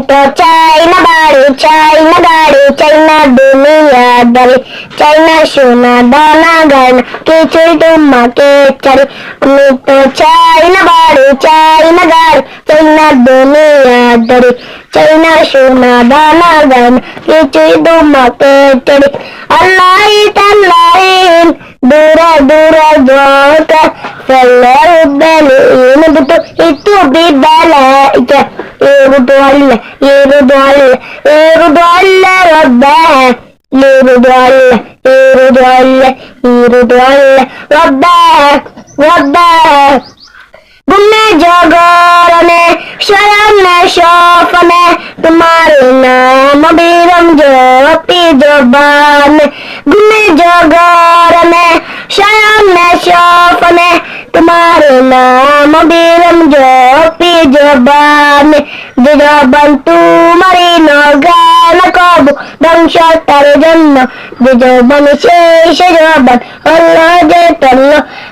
তো চাই না বাড়ি, চাই না গাড়ি, চাই না দুনিয়াদারি, চাই না সোনা দানা গয়না, কিছুই তোমাকে চাই। আমি তো চাই না বাড়ি, চাই না গাড়ি, চাই না দুনিয়াদারি, চাই না সোনা দানা গয়না, কিছুই তোমাকে চাই। আল্লাহ তাল্লাহ দূরে দূরে জোটা ফেলে বেলিন দুটো একটু বিদ্যালয়টা يرد الله يرد الله يرد الله ربه يرد الله يرد الله يرد الله ربه ربه गुन्ने जागरने शरण शोफने तुम्हारे नाम बीरम ज्योति जबान गुन्ने जागरने शरण शोफने तुम्हारे नाम बीरम ज्योति जबान जबान तुम्हारी नगान कबू ধ্বংসতার জন্য যে জবান শেষ জবান হলো যে তল্ল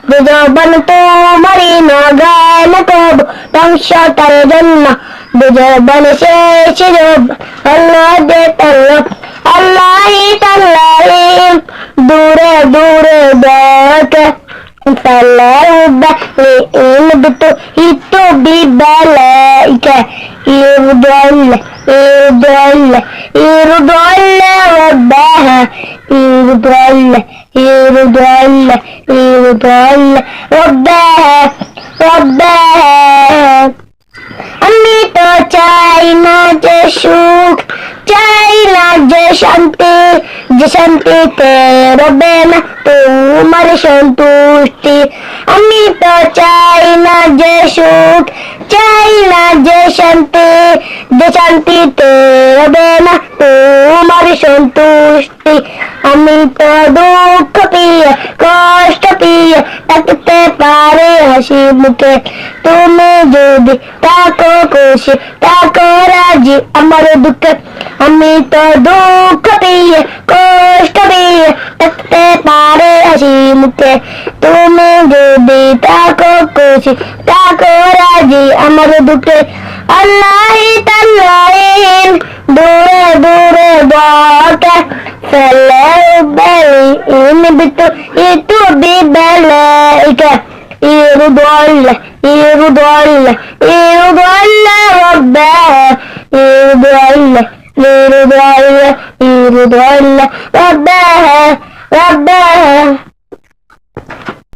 যে জবান তোমারই নগান কব ধ্বংসতার জন্য যে জবান শেষ জবান হলো যে তল্ল আল্লাহ তাল্লাহ দূরে দূরে দেখে فالأربعين بتوحيد ببلايكة يرضى الله يرضى الله يرضى الله ربها يرضى الله يرضى الله يرضى الله ربها ربها আমি তো চাই না যে সুখ, চাই না যে শান্তি, যে শান্তিতে রবে না তোমার সন্তুষ্টি। আমি তো চাই না যে সুখ, চাই না যে শান্তি, যে শান্তিতে রবে না তোমার সন্তুষ্টি। আমি তো দুঃখ পেয়ে কষ্ট পেয়ে থাকতে পারি হাসি মুখে, তুমি যদি থাকো খুশি থাকো রাজি আমার দুঃখে। আমি তো দুঃখ পেয়ে কষ্ট পেয়ে থাকতে পারি হাসি মুখে, তুমি যদি থাকো খুশি থাকো রাজি আমার দুঃখে। আল্লাহ তাল্লাহ দূরে দূরে বকে ফেলে বেলিন বিতু itu ببلايكة يرضى الله يرضى الله يرضى الله ربها يرضى الله يرضى الله يرضى الله ربها ربها